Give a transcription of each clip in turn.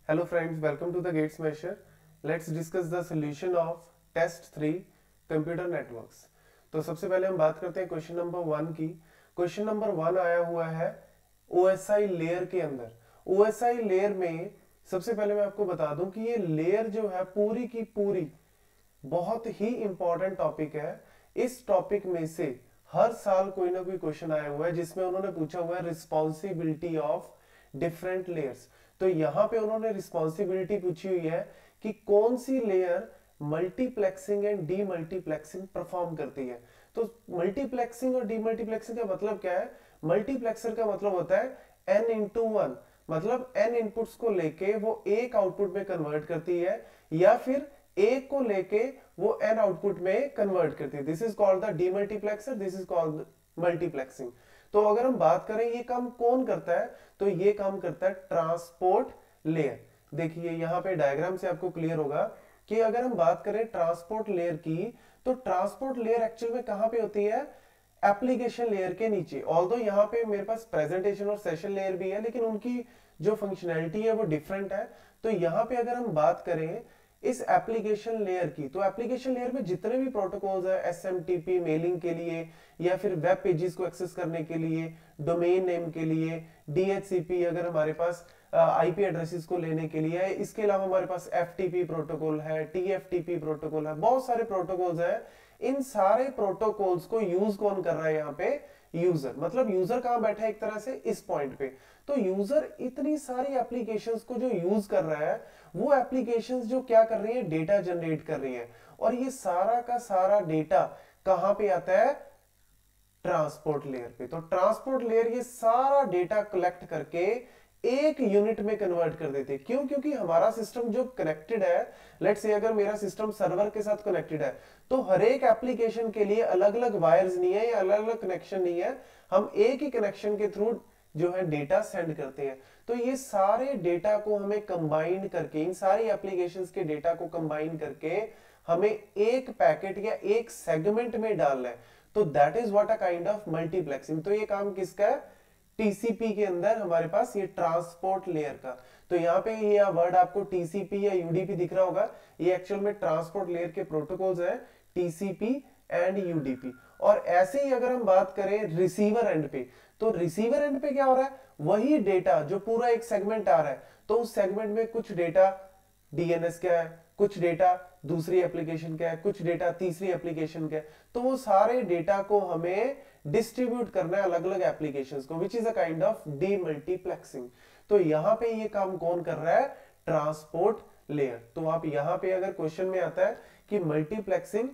Hello friends, welcome to the Gates Measure. Let's discuss the solution of test 3 computer networks. तो सबसे पहले हम बात करते हैं क्वेश्चन नंबर 1 की। क्वेश्चन नंबर 1 आया हुआ है OSI लेयर के अंदर। OSI लेयर में सबसे पहले मैं आपको बता दूं कि ये लेयर जो है पूरी की पूरी बहुत ही इंपॉर्टेंट टॉपिक है। इस टॉपिक में से हर साल कोई ना कोई क्वेश्चन आया हुआ है जिसमें उन्होंने पूछा हुआ है रिस्पॉन्सिबिलिटी ऑफ डिफरेंट लेयर्स। तो यहां पे उन्होंने रिस्पॉन्सिबिलिटी पूछी हुई है कि कौन सी layer multiplexing and demultiplexing perform करती है। तो मल्टीप्लेक्सिंग और डीमल्टीप्लेक्सिंग का मतलब क्या है? मल्टीप्लेक्सर का मतलब होता है n इंटू वन, मतलब n इनपुट्स को लेके वो एक आउटपुट में कन्वर्ट करती है या फिर एक को लेके वो n आउटपुट में कन्वर्ट करती है। This is called the demultiplexer, this is called multiplexing. तो अगर हम बात करें ये काम कौन करता है, तो ये काम करता है ट्रांसपोर्ट लेयर। देखिए यहां पे डायग्राम से आपको क्लियर होगा कि अगर हम बात करें ट्रांसपोर्ट लेयर की, तो ट्रांसपोर्ट लेयर एक्चुअल में कहां पे होती है? एप्लीकेशन लेयर के नीचे। ऑल्दो यहाँ पे मेरे पास प्रेजेंटेशन और सेशन लेयर भी है, लेकिन उनकी जो फंक्शनैलिटी है वो डिफरेंट है। तो यहाँ पे अगर हम बात करें इस एप्लीकेशन लेयर की, तो एप्लीकेशन लेयर में जितने भी प्रोटोकॉल्स है, SMTP मेलिंग के लिए या फिर वेब पेजेस को एक्सेस करने के लिए, डोमेन नेम के लिए, DHCP अगर हमारे पास IP एड्रेसेस को लेने के लिए है, इसके अलावा हमारे पास FTP प्रोटोकॉल है, TFTP प्रोटोकॉल है, बहुत सारे प्रोटोकॉल्स है। इन सारे प्रोटोकॉल्स को यूज कौन कर रहा है यहाँ पे? यूजर। मतलब यूजर कहां बैठा है? एक तरह से इस पॉइंट पे। तो यूजर इतनी सारी एप्लीकेशंस को जो यूज कर रहा है, वो एप्लीकेशंस जो क्या कर रही है? डेटा जनरेट कर रही है। और ये सारा का सारा डेटा कहां पे आता है? ट्रांसपोर्ट लेयर पे। तो ट्रांसपोर्ट लेयर ये सारा डेटा कलेक्ट करके एक यूनिट में कन्वर्ट कर देते हैं। क्यों? क्योंकि हमारा सिस्टम जो कनेक्टेड है, लेट्स से अगर मेरा सिस्टम सर्वर के साथ कनेक्टेड है, तो हर एक एप्लीकेशन के लिए अलग अलग वायर्स नहीं है या अलग अलग कनेक्शन नहीं है। हम एक ही कनेक्शन के थ्रू जो है डेटा सेंड करते हैं। तो ये सारे डेटा को हमें कंबाइन करके, इन सारी एप्लीकेशंस के डेटा को कंबाइन करके हमें एक पैकेट या एक सेगमेंट में डालना है। तो that is what a kind of multiplexing. तो ये काम किसका है? TCP के अंदर हमारे पास ये ट्रांसपोर्ट लेयर का। तो यहाँ पे ये वर्ड आपको TCP या UDP दिख रहा होगा, ये एक्चुअल में ट्रांसपोर्ट लेयर के प्रोटोकॉल्स हैं, TCP एंड UDP। और ऐसे ही अगर हम बात करें रिसीवर एंड पे, तो रिसीवर एंड पे क्या हो रहा है? वही डेटा जो पूरा एक सेगमेंट आ रहा है, तो उस सेगमेंट में कुछ डेटा DNS का है, कुछ डेटा दूसरी एप्लीकेशन का है, कुछ डेटा तीसरी एप्लीकेशन का है। तो वो सारे डेटा को हमें डिस्ट्रीब्यूट करना है अलग अलग एप्लीकेशंस को, which is a kind of demultiplexing. तो यहां पे ये काम कौन कर रहा है? Transport layer. तो आप यहां पे अगर क्वेश्चन में आता है कि मल्टीप्लेक्सिंग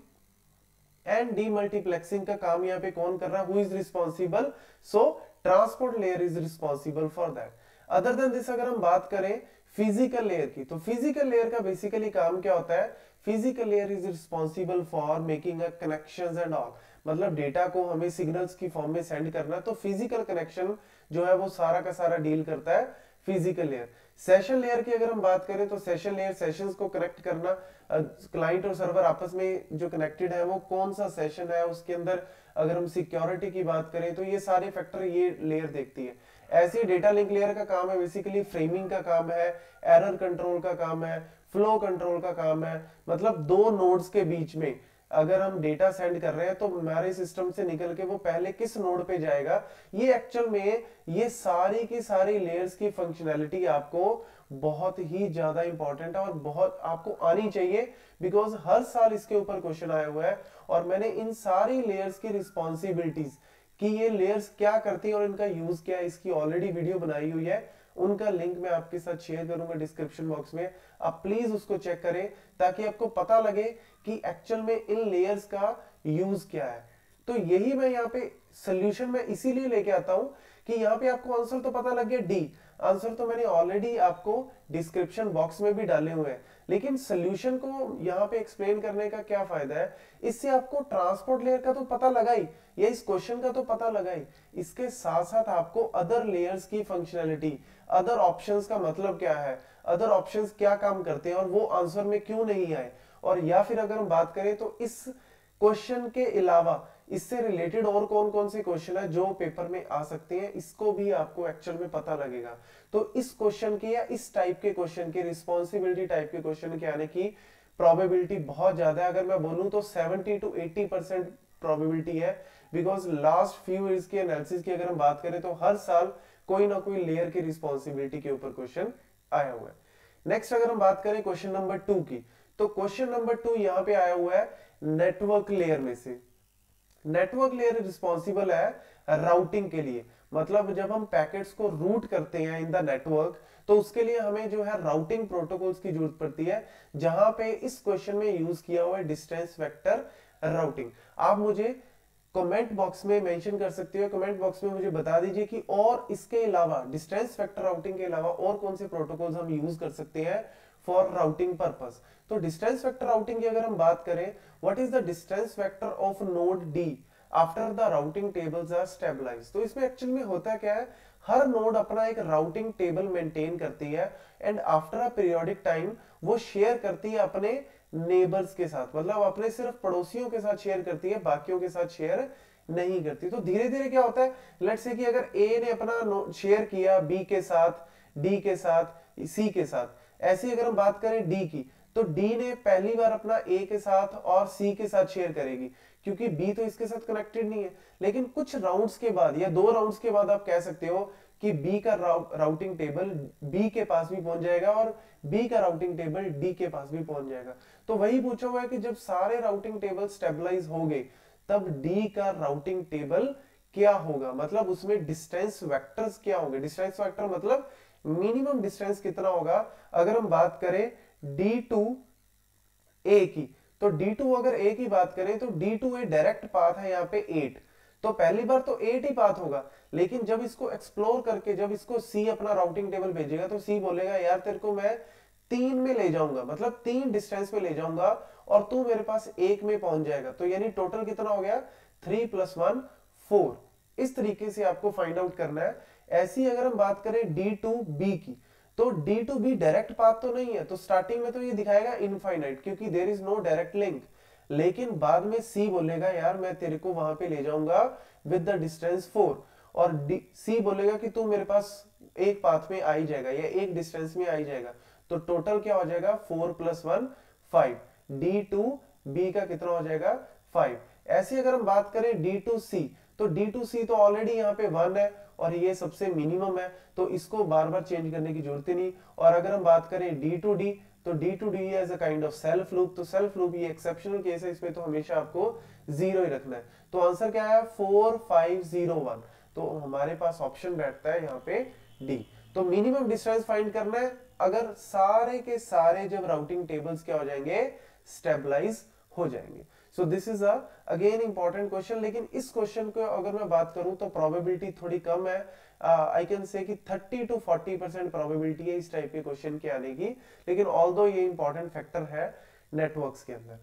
एंड डीमल्टीप्लेक्सिंग का काम यहां पे कौन कर रहा है? Who is responsible? So transport layer is responsible for that. Other than this अगर हम बात करें फिजिकल लेयर की, तो फिजिकल लेयर का बेसिकली काम क्या होता है? Physical layer is responsible for making a connections and all. मतलब डेटा को हमें सिग्नल्स की फॉर्म में सेंड करना है, तो फिजिकल कनेक्शन जो है वो सारा का सारा डील करता है फिजिकल लेयर। सेशन लेयर की अगर हम बात करें, तो सेशन लेयर सेशंस को कनेक्ट करना, क्लाइंट और सर्वर आपस में जो कनेक्टेड है वो कौन सा सेशन है उसके अंदर। अगर हम सिक्योरिटी की बात करें, तो ये सारे फैक्टर ये लेयर देखती है। ऐसे डेटा लिंक लेयर का काम है बेसिकली फ्रेमिंग का काम है, एरर कंट्रोल का काम है, फ्लो कंट्रोल का काम है। मतलब दो नोड्स के बीच में अगर हम डेटा सेंड कर रहे हैं, तो हमारे सिस्टम से निकल के वो पहले किस नोड पे जाएगा, ये एक्चुअल में ये सारी की सारी लेयर्स की फंक्शनैलिटी आपको बहुत ही ज्यादा इंपॉर्टेंट है और बहुत आपको आनी चाहिए, बिकॉज हर साल इसके ऊपर क्वेश्चन आया हुआ है। और मैंने इन सारी लेयर्स की रिस्पॉन्सिबिलिटीज कि ये लेयर्स क्या करती है और इनका यूज क्या है, इसकी ऑलरेडी वीडियो बनाई हुई है। उनका लिंक मैं आपके साथ शेयर करूंगा डिस्क्रिप्शन बॉक्स में, आप प्लीज उसको चेक करें ताकि आपको पता लगे कि एक्चुअल में इन लेयर्स का यूज क्या है। तो यही मैं यहाँ पे सोल्यूशन में इसीलिए लेके आता हूं कि यहाँ पे आपको आंसर तो पता लग गया डी, आंसर तो मैंने ऑलरेडी आपको डिस्क्रिप्शन बॉक्स में भी डाले हुए हैं, लेकिन सोल्यूशन को यहाँ पे एक्सप्लेन करने का क्या फायदा है? इससे आपको ट्रांसपोर्ट लेयर का तो पता लगा ही, या इस क्वेश्चन का तो पता लगा ही, इसके साथ साथ आपको अदर लेयर्स की फंक्शनैलिटी, अदर ऑप्शंस का मतलब क्या है, अदर ऑप्शंस क्या काम करते हैं और वो आंसर में क्यों नहीं आए। और या फिर अगर हम बात करें तो इस क्वेश्चन के अलावा इससे रिलेटेड और कौन कौन से क्वेश्चन है जो पेपर में आ सकते हैं, इसको भी आपको एक्चुअल में पता लगेगा। तो इस क्वेश्चन के या इस टाइप के क्वेश्चन के, रिस्पॉन्सिबिलिटी टाइप के क्वेश्चन के आने की प्रोबेबिलिटी बहुत ज्यादा है। अगर मैं बोलूं तो 70 to 80% प्रोबेबिलिटी है, बिकॉज लास्ट फ्यू ईयर्स की एनालिसिस की अगर हम बात करें तो हर साल कोई ना कोई लेयर की रिस्पॉन्सिबिलिटी के ऊपर क्वेश्चन आया हुआ है। नेक्स्ट अगर हम बात करें क्वेश्चन नंबर 2 की, तो क्वेश्चन नंबर 2 यहां पे आया हुआ है नेटवर्क लेयर में से। नेटवर्क लेयर रिस्पॉन्सिबल है राउटिंग के लिए, मतलब जब हम पैकेट्स को रूट करते हैं इन द नेटवर्क तो उसके लिए हमें जो है राउटिंग प्रोटोकॉल्स की जरूरत पड़ती है, जहां पे इस क्वेश्चन में यूज किया हुआ है डिस्टेंस वेक्टर राउटिंग। आप मुझे कमेंट बॉक्स में मेंशन कर सकते हो, कमेंट बॉक्स में मुझे बता दीजिए कि और इसके अलावा डिस्टेंस वेक्टर राउटिंग के अलावा और कौन से प्रोटोकॉल्स हम यूज कर सकते हैं फॉर राउटिंग पर्पस। तो डिस्टेंस वेक्टर राउटिंग की अगर हम बात करें, what is the distance vector of node D after the routing tables are stabilized. तो इसमें एक्चुअली में होता क्या है, हर नोड अपना एक राउटिंग टेबल मेंटेन करती है and after a periodic time वो शेयर करती है अपने नेबर्स के साथ, मतलब अपने सिर्फ पड़ोसियों के साथ शेयर करती है, बाकियों के साथ शेयर नहीं करती। तो धीरे धीरे क्या होता है, लेट्स से कि अगर ए ने अपना शेयर किया बी के साथ, डी के साथ, सी के साथ, ऐसी अगर हम बात करें डी की, तो डी ने पहली बार अपना ए के साथ और सी के साथ शेयर करेगी, क्योंकि बी तो इसके साथ कनेक्टेड नहीं है। लेकिन कुछ राउंड्स के बाद या 2 राउंड्स के बाद आप कह सकते हो कि बी का राउटिंग टेबल बी के पास भी पहुंच जाएगा और बी का राउटिंग टेबल डी के पास भी पहुंच जाएगा। तो वही पूछा हुआ है कि जब सारे राउटिंग टेबल स्टेबलाइज हो गए तब डी का राउटिंग टेबल क्या होगा, मतलब उसमें डिस्टेंस वेक्टर्स क्या होंगे। डिस्टेंस वेक्टर मतलब मिनिमम डिस्टेंस कितना होगा। अगर हम बात करें D2 A की, तो D2 अगर A की बात करें तो D2 A डायरेक्ट पाथ है यहाँ पे 8, तो पहली बार तो 8 ही पाथ होगा। लेकिन जब इसको एक्सप्लोर करके जब इसको C अपना राउटिंग टेबल भेजेगा तो C बोलेगा यार तेरे को मैं 3 में ले जाऊंगा, मतलब 3 डिस्टेंस में ले जाऊंगा और तू मेरे पास 1 में पहुंच जाएगा। तो यानी टोटल कितना हो गया, 3 + 1 4। इस तरीके से आपको फाइंड आउट करना है। ऐसी अगर हम बात करें D2B की, तो D2B डायरेक्ट पाथ तो नहीं है, तो स्टार्टिंग में तो ये दिखाएगा इनफाइनाइट क्योंकि there is no direct link. लेकिन बाद में C बोलेगा यार मैं तेरे को वहां पे ले जाऊंगा विद द डिस्टेंस 4, और C बोलेगा कि तू मेरे पास एक पाथ में आ ही जाएगा या एक डिस्टेंस में आ ही जाएगा। तो टोटल क्या हो जाएगा, 4 + 1 5। D2B का कितना हो जाएगा, 5। ऐसे अगर हम बात करें D2C, तो D2C तो ऑलरेडी यहाँ पे 1 है और ये सबसे मिनिमम है, तो इसको बार बार चेंज करने की जरूरत ही नहीं। और अगर हम बात करें D2D, तो D2D as a kind of self loop, तो सेल्फ लूप ये एक्सेप्शनल केस है, इसमें तो हमेशा आपको 0 ही रखना है। तो आंसर क्या है, 4 5 0 1। तो हमारे पास ऑप्शन बैठता है यहाँ पे D। तो मिनिमम डिस्टेंस फाइंड करना है अगर सारे के सारे जब राउटिंग टेबल्स क्या हो जाएंगे, स्टेबलाइज हो जाएंगे। सो this is again important question. लेकिन इस क्वेश्चन को अगर मैं बात करूं तो प्रोबेबिलिटी थोड़ी कम है, आई कैन से कि 30 to 40% प्रोबेबिलिटी है इस टाइप के क्वेश्चन के आने की, लेकिन ऑल्दो ये इंपॉर्टेंट फैक्टर है नेटवर्क्स के अंदर।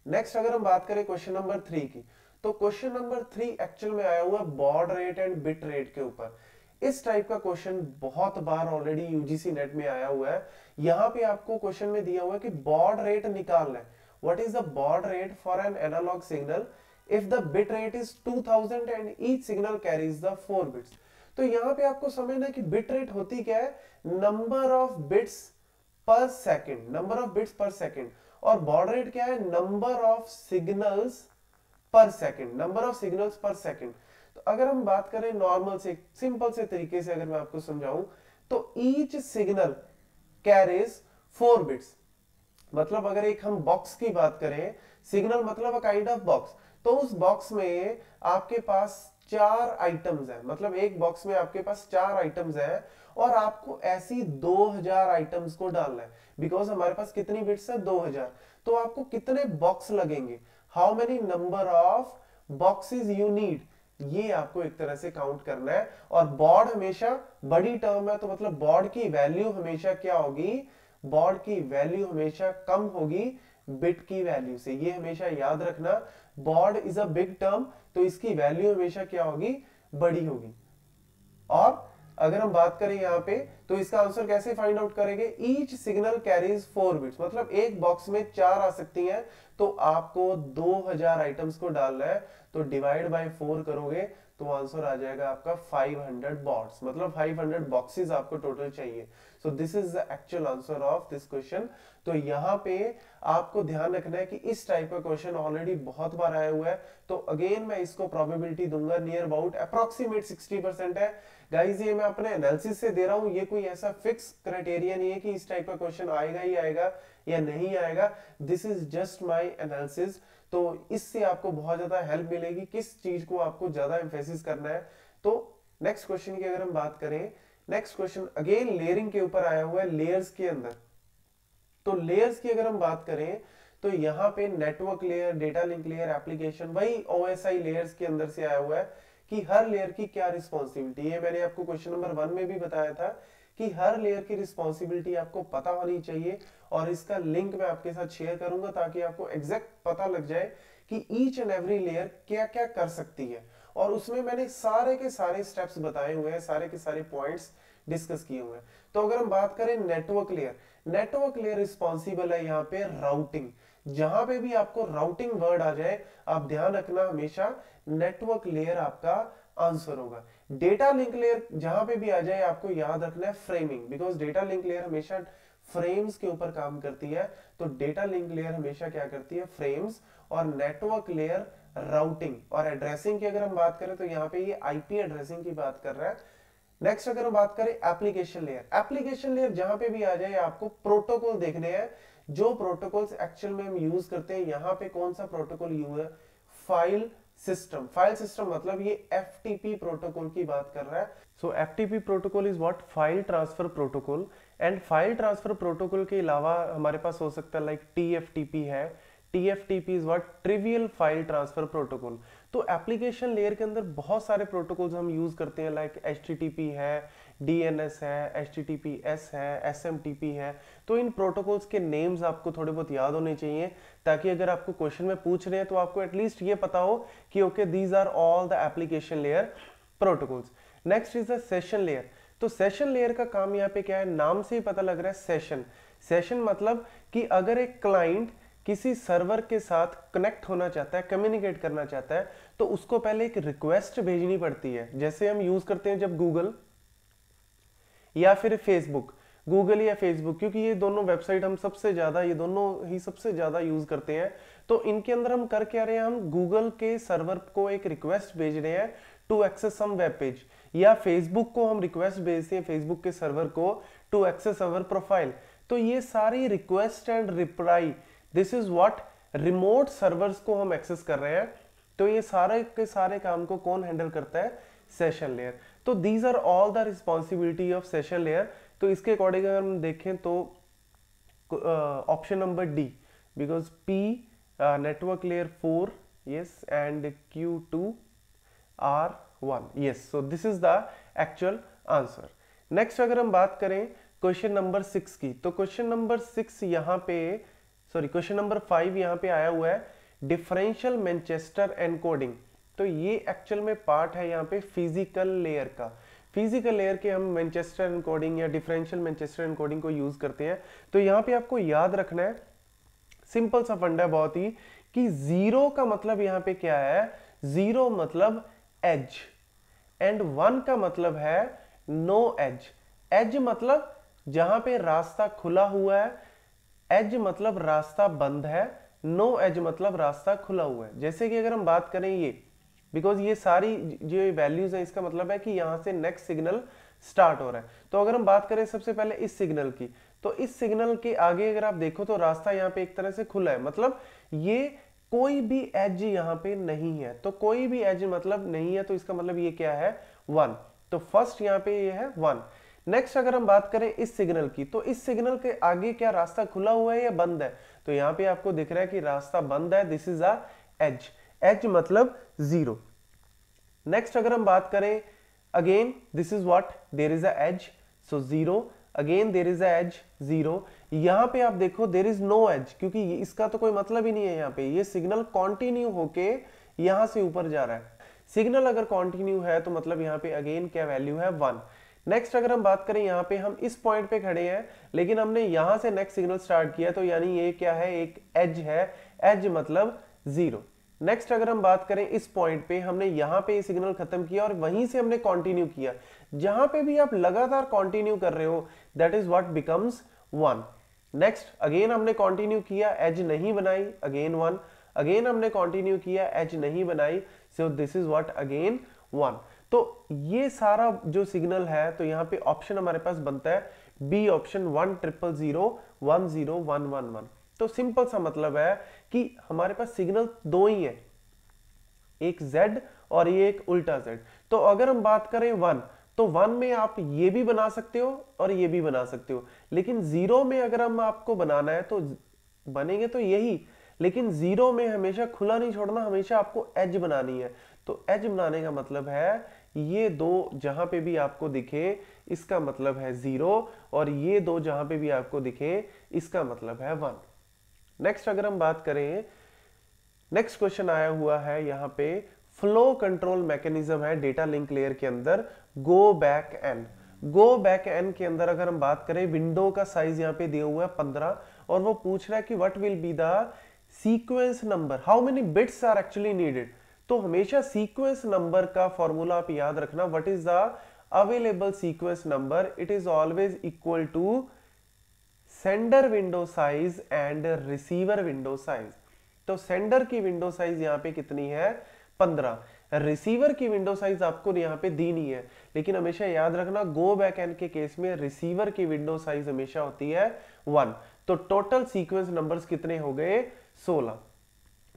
नेक्स्ट अगर हम बात करें क्वेश्चन नंबर 3 की, तो क्वेश्चन नंबर 3 एक्चुअल में आया हुआ baud rate and bit rate के ऊपर। इस टाइप का क्वेश्चन बहुत बार ऑलरेडी यूजीसी नेट में आया हुआ है। यहाँ पे आपको क्वेश्चन में दिया हुआ है कि बॉड रेट निकालना है। What is the baud rate for an analog signal if the bit rate is 2000 and each signal carries the 4 bits? तो यहाँ पे आपको समझना है कि बिट रेट होती क्या है, नंबर ऑफ बिट्स पर सेकंड, नंबर ऑफ बिट्स पर सेकंड, और बॉड रेट क्या है, नंबर ऑफ सिग्नल्स पर सेकंड, नंबर ऑफ सिग्नल्स पर सेकंड। तो अगर हम बात करें नॉर्मल से सिंपल से तरीके से अगर मैं आपको समझाऊं, तो ईच सिग्नल कैरीज 4 बिट्स। मतलब अगर एक हम बॉक्स की बात करें, सिग्नल मतलब अ काइंड ऑफ बॉक्स, तो उस बॉक्स में आपके पास 4 आइटम्स हैं, मतलब एक बॉक्स में आपके पास 4 आइटम्स हैं और आपको ऐसी 2000 आइटम्स को डालना है। बिकॉज हमारे पास कितनी बिट्स है, 2000, तो आपको कितने बॉक्स लगेंगे, how many number of boxes you need, ये आपको एक तरह से काउंट करना है। और बॉड हमेशा बड़ी टर्म है, तो मतलब बॉड की वैल्यू हमेशा क्या होगी, बॉड की वैल्यू हमेशा कम होगी बिट की वैल्यू से, ये हमेशा याद रखना। Baud is a big term, तो इसकी वैल्यू हमेशा क्या होगी, बड़ी होगी। और अगर हम बात करें यहाँ पे तो इसका आंसर कैसे फाइंड आउट करेंगे, ईच सिग्नल कैरीज 4 बिट्स, मतलब एक बॉक्स में 4 आ सकती हैं, तो आपको 2000 आइटम्स को डालना है, तो डिवाइड बाय 4 करोगे तो आंसर आ जाएगा आपका 500 बॉट्स, मतलब 500 बॉक्सेस आपको टोटल चाहिए। सो this is the actual answer of this question. तो यहाँ पे आपको ध्यान रखना है कि इस टाइप का क्वेश्चन ऑलरेडी बहुत बार आया हुआ है, तो अगेन मैं इसको प्रोबेबिलिटी दूंगा नियर अबाउट अप्रोक्सीमेट 60% है। गाइस ये मैं अपने एनालिसिस से दे रहा हूं, ये कोई ऐसा फिक्स क्राइटेरिया नहीं है कि इस टाइप का क्वेश्चन आएगा ही आएगा या नहीं आएगा, this is just my analysis. तो इससे आपको बहुत ज्यादा हेल्प मिलेगी किस चीज को आपको ज्यादा एम्फेसिस करना है। तो नेक्स्ट क्वेश्चन की अगर हम बात करें, नेक्स्ट क्वेश्चन अगेन लेयरिंग के ऊपर आया हुआ है, लेयर्स के अंदर। तो लेयर्स की अगर हम बात करें तो यहाँ पे network layer, data link layer, application, वही OSI लेयर्स के अंदर से आया हुआ है कि हर लेयर की क्या रिस्पॉन्सिबिलिटी है। मैंने आपको क्वेश्चन नंबर 1 में भी बताया था कि हर लेयर की रिस्पॉन्सिबिलिटी आपको पता होनी चाहिए, और इसका लिंक मैं आपके साथ शेयर करूंगा ताकि आपको एग्जैक्ट पता लग जाए कि ईच एंड एवरी लेयर क्या क्या कर सकती है। और उसमें मैंने सारे के सारे स्टेप्स बताए हुए हैं, सारे के सारे पॉइंट्स डिस्कस किए हुए हैं। तो अगर हम बात करें network layer, network layer responsible है यहाँ पे राउटिंग। जहां पे भी आपको राउटिंग वर्ड आ जाए, आप ध्यान रखना हमेशा नेटवर्क लेयर आपका आंसर होगा। डेटा लिंक लेयर जहां पे भी आ जाए आपको याद रखना है framing, because data link layer हमेशा फ्रेम्स के ऊपर काम करती है। तो डेटा लिंक लेयर हमेशा क्या करती है, फ्रेम्स। और नेटवर्क लेयर राउटिंग और एड्रेसिंग की अगर हम बात करें तो यहाँ पे ये आईपी एड्रेसिंग की बात कर रहा है। नेक्स्ट अगर हम बात करें एप्लीकेशन लेयर, एप्लीकेशन लेयर जहां पे भी आ जाए आपको प्रोटोकॉल देखने हैं, जो प्रोटोकॉल्स एक्चुअल में हम यूज करते हैं। यहाँ पे कौन सा प्रोटोकॉल यूज है, फाइल सिस्टम। फाइल सिस्टम मतलब ये FTP प्रोटोकॉल की बात कर रहा है। सो FTP protocol is what, file transfer protocol. And file transfer protocol के अलावा हमारे पास हो सकता है लाइक TFTP है। TFTP is what, trivial file transfer protocol. तो एप्लीकेशन लेयर के अंदर बहुत सारे प्रोटोकॉल्स हम यूज करते हैं, लाइक HTTP है, DNS है, HTTPS है, SMTP है। तो इन प्रोटोकॉल्स के नेम्स आपको थोड़े बहुत याद होने चाहिए, ताकि अगर आपको क्वेश्चन में पूछ रहे हैं तो आपको एटलीस्ट ये पता हो कि okay these are all the application layer protocols. Next is the session layer. तो सेशन लेयर का काम यहाँ पे क्या है, नाम से ही पता लग रहा है सेशन। सेशन मतलब कि अगर एक क्लाइंट किसी सर्वर के साथ कनेक्ट होना चाहता है, कम्युनिकेट करना चाहता है, तो उसको पहले एक रिक्वेस्ट भेजनी पड़ती है। जैसे हम यूज करते हैं जब गूगल या फिर फेसबुक, गूगल या फेसबुक, क्योंकि ये दोनों वेबसाइट हम सबसे ज्यादा, ये दोनों ही सबसे ज्यादा यूज करते हैं। तो इनके अंदर हम कर क्या रहे हैं, हम गूगल के सर्वर को एक रिक्वेस्ट भेज रहे हैं to access some web page, या फेसबुक को हम रिक्वेस्ट भेजते हैं फेसबुक के सर्वर को टू एक्सेस अवर प्रोफाइल। तो ये सारी request and reply, this is what, remote servers को हम एक्सेस कर रहे हैं। तो ये सारे के सारे काम को कौन हैंडल करता है, सेशन लेयर। तो these are all the responsibility of session layer. तो इसके अकॉर्डिंग अगर हम देखें तो option number D, because P network layer 4 yes and Q2 R1 yes, so this is the actual answer. Next अगर हम बात करें क्वेश्चन नंबर 6 की, तो क्वेश्चन नंबर 6 यहाँ पे, सॉरी क्वेश्चन नंबर 5 यहाँ पे आया हुआ है डिफरेंशियल मैनचेस्टर एनकोडिंग। तो ये एक्चुअल में पार्ट है यहाँ पे फिजिकल लेयर का। फिजिकल लेयर के हम मैनचेस्टर एनकोडिंग या डिफरेंशियल मैनचेस्टर एनकोडिंग को यूज करते हैं। तो यहाँ पे आपको याद रखना है, सिंपल सा फंडा बहुत ही, कि जीरो का मतलब यहाँ पे क्या है, जीरो मतलब एज, एंड 1 का मतलब है नो एज। एज मतलब जहां पे रास्ता खुला हुआ है, एज मतलब रास्ता बंद है, नो एज मतलब रास्ता खुला हुआ है। जैसे कि अगर हम बात करें ये, बिकॉज ये सारी जो वैल्यूज है, इसका मतलब है कि यहां से नेक्स्ट सिग्नल स्टार्ट हो रहा है। तो अगर हम बात करें सबसे पहले इस सिग्नल की, तो इस सिग्नल के आगे अगर आप देखो तो रास्ता यहाँ पे एक तरह से खुला है, मतलब ये कोई भी एज यहाँ पे नहीं है। तो कोई भी एज मतलब नहीं है, तो इसका मतलब ये क्या है, 1। तो फर्स्ट यहाँ पे ये है 1। नेक्स्ट अगर हम बात करें इस सिग्नल की, तो इस सिग्नल के आगे क्या रास्ता खुला हुआ है या बंद है, तो यहाँ पे आपको दिख रहा है कि रास्ता बंद है, this is a edge. Edge मतलब 0। नेक्स्ट अगर हम बात करें, again this is what, there is a edge, so 0, again there is a edge 0। यहां पे आप देखो देयर इज नो एज, क्योंकि इसका तो कोई मतलब ही नहीं है। यहाँ पे ये सिग्नल कंटिन्यू होके यहां से ऊपर जा रहा है। सिग्नल अगर कंटिन्यू है तो मतलब यहाँ पे अगेन क्या वैल्यू है, 1। नेक्स्ट अगर हम बात करें, यहाँ पे हम इस पॉइंट पे खड़े हैं लेकिन हमने यहां से नेक्स्ट सिग्नल स्टार्ट किया, तो यानी ये क्या है, एक एज है, एज मतलब 0। नेक्स्ट अगर हम बात करें, इस पॉइंट पे हमने यहाँ पे सिग्नल खत्म किया और वहीं से हमने कंटिन्यू किया। जहां पे भी आप लगातार कंटिन्यू कर रहे हो, that is what becomes 1। Next again हमने कंटिन्यू किया, एज नहीं बनाई, अगेन 1। अगेन हमने कंटिन्यू किया, एज नहीं बनाई, सो दिस इज व्हाट अगेन 1। तो ये सारा जो सिग्नल है, तो यहाँ पे ऑप्शन हमारे पास बनता है बी ऑप्शन, 1 0 0 1 0 1 1 1। तो सिंपल सा मतलब है कि हमारे पास सिग्नल दो ही है, एक Z और ये एक उल्टा Z। तो अगर हम बात करें 1, तो 1 में आप ये भी बना सकते हो और ये भी बना सकते हो, लेकिन 0 में अगर हम आपको बनाना है तो बनेंगे तो यही, लेकिन 0 में हमेशा खुला नहीं छोड़ना, हमेशा आपको एज बनानी है। तो एज बनाने का मतलब है ये दो जहां पे भी आपको दिखे इसका मतलब है 0, और ये दो जहां पे भी आपको दिखे इसका मतलब है 1। नेक्स्ट अगर हम बात करें, नेक्स्ट क्वेश्चन आया हुआ है यहाँ पे, फ्लो कंट्रोल मैकेनिज्म है डेटा लिंक लेयर के अंदर, go back N. Go back N के अंदर अगर हम बात करें, विंडो का साइज यहाँ पे दिया हुआ है 15, और वो पूछ रहा है कि what will be the sequence number, how many bits are actually needed. तो हमेशा सीक्वेंस नंबर का फॉर्मूला आप याद रखना, what is the available sequence number, it is always equal to sender window size and receiver window size. तो sender की window size यहाँ पे कितनी है, 15। रिसीवर की विंडो साइज आपको यहाँ पे दी नहीं है, लेकिन हमेशा याद रखना गो बैक एन के केस में रिसीवर की विंडो साइज हमेशा होती है 1। तो टोटल सीक्वेंस नंबर्स कितने हो गए, 16।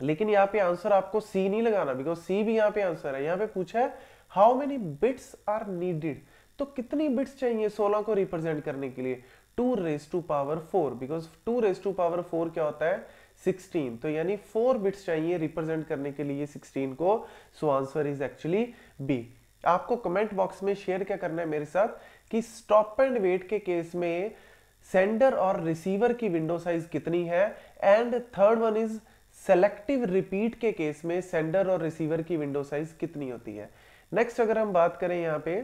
लेकिन यहाँ पे आंसर आपको सी नहीं लगाना, बिकॉज सी भी यहाँ पे आंसर है। यहाँ पे पूछा है how many bits are needed, तो कितनी बिट्स चाहिए 16 को रिप्रेजेंट करने के लिए, 2 raised to power 4, because 2 raised to power 4 क्या होता है, 16। तो यानी 4 बिट्स चाहिए रिप्रेजेंट करने के लिए 16 को। So answer is actually B. आपको कमेंट बॉक्स में शेयर क्या करना है मेरे साथ कि स्टॉप एंड वेट के केस में सेंडर और रिसीवर की विंडो साइज कितनी है, and third one is selective repeat के केस में सेंडर और रिसीवर की विंडो साइज कितनी होती है। नेक्स्ट अगर हम बात करें यहाँ पे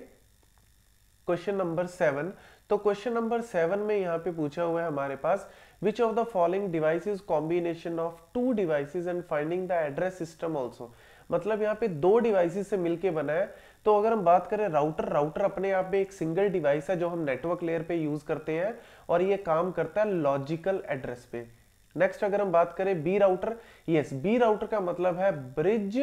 क्वेश्चन नंबर 7, तो क्वेश्चन नंबर 7 में यहाँ पे पूछा हुआ है हमारे पास, which of the following devices combination of 2 devices and finding the address system also. मतलब यहाँ पे 2 डिवाइसेस से मिलके बना है। तो अगर हम बात करें राउटर, राउटर अपने आप में एक सिंगल डिवाइस है जो हम नेटवर्क लेयर पे यूज करते हैं, और ये काम करता है लॉजिकल एड्रेस पे। नेक्स्ट अगर हम बात करें B router, yes B router का मतलब है ब्रिज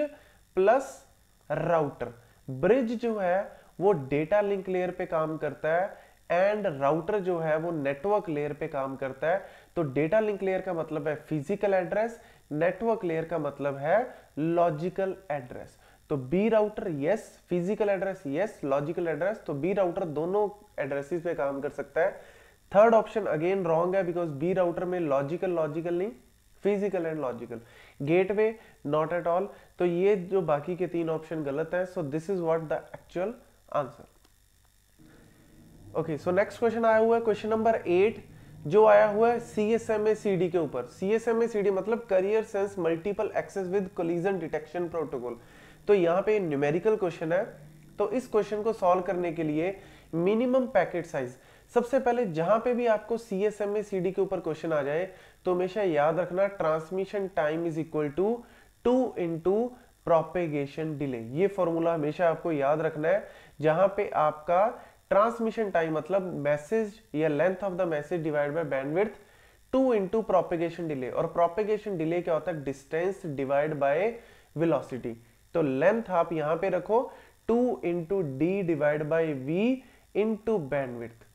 प्लस राउटर। ब्रिज जो है वो डेटा लिंक लेयर पे काम करता है, एंड राउटर जो है वो नेटवर्क लेयर पे काम करता है। तो डेटा लिंक लेयर का मतलब है फिजिकल एड्रेस, नेटवर्क लेयर का मतलब है लॉजिकल एड्रेस। तो B router yes, physical address yes, logical address, तो बी राउटर दोनों एड्रेसेस पे काम कर सकता है। थर्ड ऑप्शन अगेन रॉन्ग है, बिकॉज बी राउटर में लॉजिकल लॉजिकल नहीं, physical and logical. Gateway not at all. तो ये जो बाकी के 3 ऑप्शन गलत है। So this is what the actual answer. Okay, so next question आया हुआ है क्वेश्चन नंबर 8, जो आया हुआ है CSMA-CD के ऊपर। CSMA-CD मतलब carrier sense multiple access with collision detection protocol. तो यहाँ पे न्यूमेरिकल क्वेश्चन है। तो इस क्वेश्चन को सॉल्व करने के लिए मिनिमम पैकेट साइज, सबसे पहले जहां पे भी आपको CSMA-CD के ऊपर क्वेश्चन आ जाए तो हमेशा याद रखना transmission time is equal to 2 into propagation delay. ये फॉर्मूला हमेशा आपको याद रखना है, जहां पे आपका ट्रांसमिशन टाइम मतलब मैसेज या length of the message divide by bandwidth 2 into propagation delay. और प्रोपेगेशन डिले क्या होता है, डिस्टेंस डिवाइड बाय वेलोसिटी। तो लेंथ आप यहां पे रखो 2 into D divide by V into bandwidth.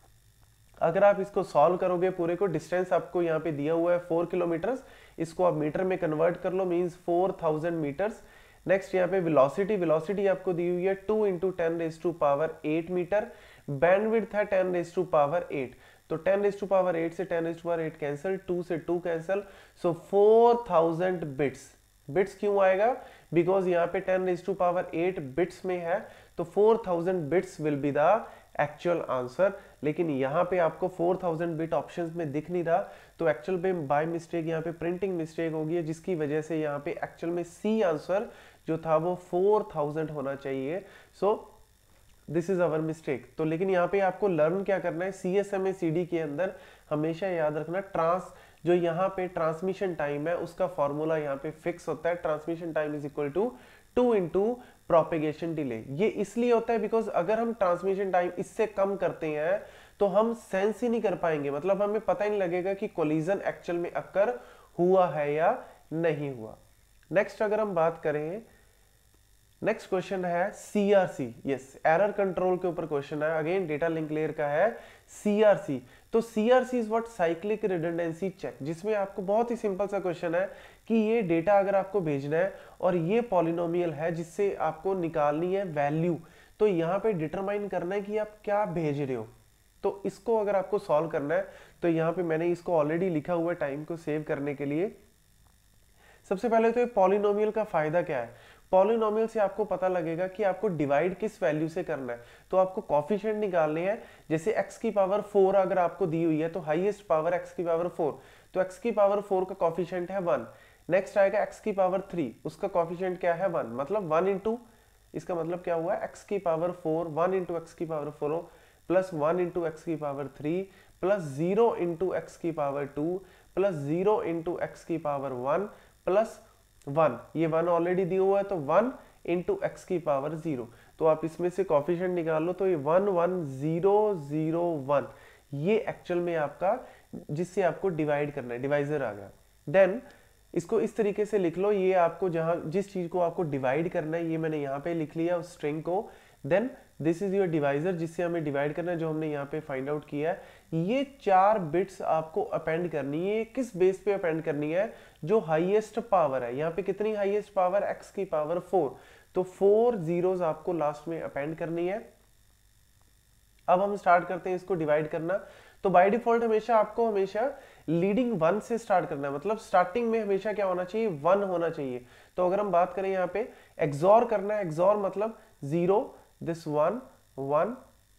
अगर आप इसको सॉल्व करोगे पूरे को, डिस्टेंस आपको यहाँ पे दिया हुआ है 4 किलोमीटर, इसको आप मीटर में कन्वर्ट कर लो, मींस 4000 मीटर्स। नेक्स्ट यहाँ पे वेलोसिटी, वेलोसिटी आपको दी हुई है 2 इंटू 10⁸ मीटर। बैंडविड्थ है 10⁸8। तो 10⁸ से 10⁸8 कैंसिल, 2 से 2 कैंसिल, सो 4000 बिट्स। बिट्स क्यों आएगा, बिकॉज यहाँ पे 10⁸8 बिट्स में है, तो 4000 bits will be the actual answer. लेकिन यहाँ पे आपको 4000 बिट ऑप्शंस में दिख नहीं रहा, तो एक्चुअल में बाय मिस्टेक यहाँ पे प्रिंटिंग मिस्टेक होगी, जिसकी वजह से यहाँ पे एक्चुअल में सी आंसर जो था वो 4000 होना चाहिए। सो दिस इज अवर मिस्टेक। तो लेकिन यहाँ पे आपको लर्न क्या करना है, CSMACD के अंदर हमेशा याद रखना जो यहाँ पे ट्रांसमिशन टाइम है उसका फॉर्मूला यहाँ पे फिक्स होता है, transmission time is equal to 2 into propagation delay. ये इसलिए होता है बिकॉज अगर हम ट्रांसमिशन टाइम इससे कम करते हैं तो हम सेंस ही नहीं कर पाएंगे, मतलब हमें पता ही नहीं लगेगा कि कोलिजन एक्चुअल में अकर हुआ है या नहीं हुआ। नेक्स्ट अगर हम बात करें, नेक्स्ट क्वेश्चन है CRC, यस एरर कंट्रोल के ऊपर क्वेश्चन है, अगेन डेटा लिंक लेयर का है CRC। तो CRC is what, cyclic redundancy check, जिसमें आपको बहुत ही सिंपल सा क्वेश्चन है कि ये डेटा अगर आपको भेजना है और ये पॉलिनोमियल है जिससे आपको निकालनी है वैल्यू, तो यहाँ पे डिटरमाइन करना है कि आप क्या भेज रहे हो। तो इसको अगर आपको सॉल्व करना है तो यहाँ पे मैंने इसको ऑलरेडी लिखा हुआ है टाइम को सेव करने के लिए। सबसे पहले तो ये पॉलिनोमियल का फायदा क्या है, पॉलिनोमियल से आपको पता लगेगा कि आपको डिवाइड किस वैल्यू से करना है। तो आपको कोफिशिएंट निकालने हैं, जैसे x की पावर 4 अगर आपको दी हुई है तो हाईएस्ट पावर x की पावर 4, तो x की पावर 4 का कोफिशिएंट है 1। नेक्स्ट आएगा x की पावर 3, उसका कोफिशिएंट क्या है 1, मतलब 1 इंटू, इसका मतलब क्या हुआ x की पावर 4 1 इंटू x की पावर 4 प्लस 1 इंटू x की पावर 3 प्लस 0 इंटू x की पावर 2 प्लस 0 इंटू x की पावर 1 प्लस 1, ये 1 ऑलरेडी दिया हुआ है तो 1 इंटू एक्स की पावर 0। तो आप इसमें से कोफिशिएंट निकाल लो, तो ये 1 1 0 0 1, ये एक्चुअल में आपका जिससे आपको डिवाइड करना है, डिवाइजर आ गया। देन इसको इस तरीके से लिख लो, ये आपको जहां जिस चीज को आपको डिवाइड करना है ये मैंने यहाँ पे लिख लिया उस स्ट्रिंग को। Then this is your divisor जिससे हमें डिवाइड करना है, जो हमने यहाँ पे फाइंड आउट किया है। ये 4 बिट्स आपको अपेंड करनी है, किस बेस पे अपेंड करनी है, जो हाईएस्ट पावर है। यहाँ पे कितनी हाईएस्ट पावर, x की पावर 4, तो 4 जीरोस आपको लास्ट में अपेंड करनी है। अब हम स्टार्ट करते हैं इसको डिवाइड करना। तो बाय डिफॉल्ट हमेशा आपको हमेशा लीडिंग 1 से स्टार्ट करना है, मतलब स्टार्टिंग में हमेशा क्या होना चाहिए, 1 होना चाहिए। तो अगर हम बात करें यहाँ पे एक्सॉर करना है, एक्सॉर मतलब 0 दिस 1 1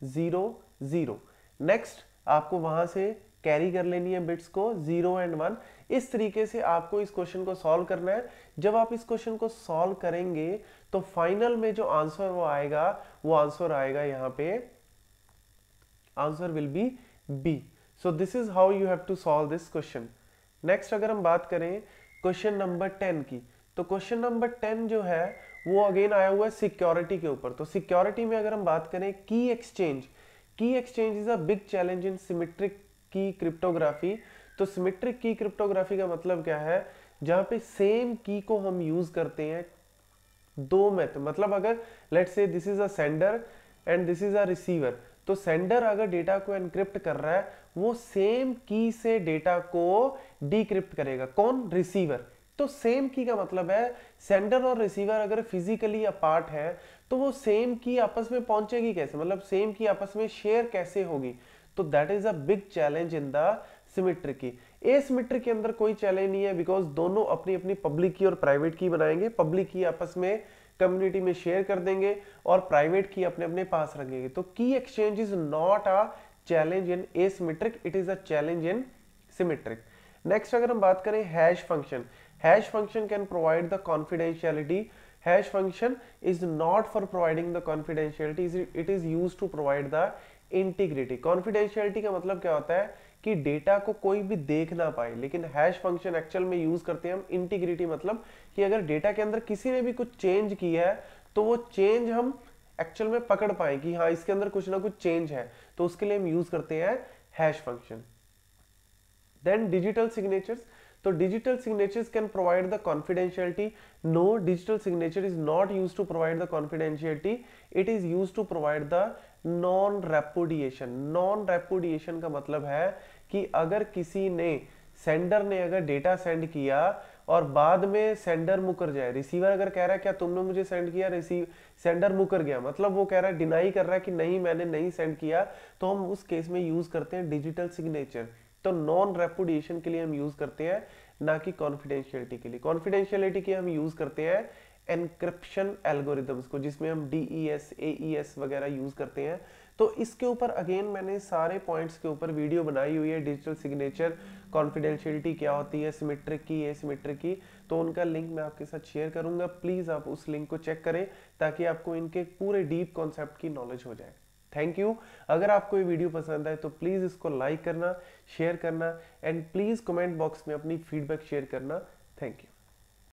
0 0। नेक्स्ट आपको वहां से कैरी कर लेनी है बिट्स को 0 एंड 1। इस तरीके से आपको इस क्वेश्चन को सॉल्व करना है। जब आप इस क्वेश्चन को सॉल्व करेंगे तो फाइनल में जो आंसर वो आंसर आएगा यहाँ पे, answer will be B. So this is how you have to solve this question. Next अगर हम बात करें क्वेश्चन नंबर 10 की, तो क्वेश्चन नंबर 10 जो है वो अगेन आया हुआ है सिक्योरिटी के ऊपर। तो सिक्योरिटी में अगर हम बात करें की exchange is a big challenge in symmetric की क्रिप्टोग्राफी। तो सिमेट्रिक की क्रिप्टोग्राफी का मतलब क्या है, जहां पे सेम की को हम यूज करते हैं दो मेथड, मतलब अगर let's say this is a sender and this is a receiver, तो सेंडर अगर डेटा को एनक्रिप्ट कर रहा है वो सेम की से डेटा को डिक्रिप्ट करेगा, कौन, रिसीवर। तो सेम की का मतलब है सेंडर और रिसीवर अगर फिजिकली अपार्ट है तो वो सेम की आपस में पहुंचेगी कैसे, मतलब सेम की आपस में शेयर कैसे होगी। तो that is a big challenge in the symmetric की। एसिमेट्रिक के अंदर कोई चैलेंज नहीं है, बिकॉज दोनों अपनी अपनी पब्लिक की और प्राइवेट की बनाएंगे, पब्लिक की आपस में कम्युनिटी में शेयर कर देंगे और प्राइवेट की अपने अपने पास रखेंगे। तो key exchange is not a challenge in asymmetric, it is a challenge in symmetric. Next अगर हम बात करें hash function can provide the confidentiality. Hash function is not for providing the confidentiality, it is used to provide the integrity. Confidentiality का मतलब क्या होता है कि डेटा को कोई भी देख ना पाए, लेकिन हैश फंक्शन एक्चुअल में यूज करते हैं हम इंटीग्रिटी, मतलब कि अगर डेटा के अंदर किसी ने भी कुछ चेंज किया है तो वो चेंज हम एक्चुअल में पकड़ पाए कि हाँ इसके अंदर कुछ ना कुछ चेंज है, तो उसके लिए हम यूज करते हैं hash function. Then digital signatures, तो digital signatures can provide the confidentiality. No, digital signature is not used to provide the confidentiality, it is used to provide the non repudiation. Non repudiation का मतलब है कि अगर किसी ने, sender ने अगर डेटा सेंड किया और बाद में सेंडर मुकर जाए, रिसीवर अगर कह रहा है क्या तुमने मुझे सेंड किया, सेंडर मुकर गया, मतलब वो कह रहा है, डिनाई कर रहा है कि नहीं मैंने नहीं सेंड किया, तो हम उस केस में यूज करते हैं डिजिटल सिग्नेचर। तो नॉन रेपुडिएशन के लिए हम यूज करते हैं, ना कि कॉन्फिडेंशियलिटी के लिए। कॉन्फिडेंशियलिटी के हम यूज करते हैं एनक्रिप्शन एल्गोरिदम्स को, जिसमें हम DES AES वगैरह यूज करते हैं। तो इसके ऊपर अगेन मैंने सारे पॉइंट्स के ऊपर वीडियो बनाई हुई है, डिजिटल सिग्नेचर, कॉन्फिडेंशियलिटी क्या होती है, सिमेट्रिक की, एसिमेट्रिक की, तो उनका लिंक मैं आपके साथ शेयर करूंगा। प्लीज आप उस लिंक को चेक करें ताकि आपको इनके पूरे डीप कॉन्सेप्ट की नॉलेज हो जाए। Thank you. अगर आपको ये वीडियो पसंद आए तो प्लीज इसको लाइक करना, शेयर करना एंड प्लीज कमेंट बॉक्स में अपनी फीडबैक शेयर करना। Thank you.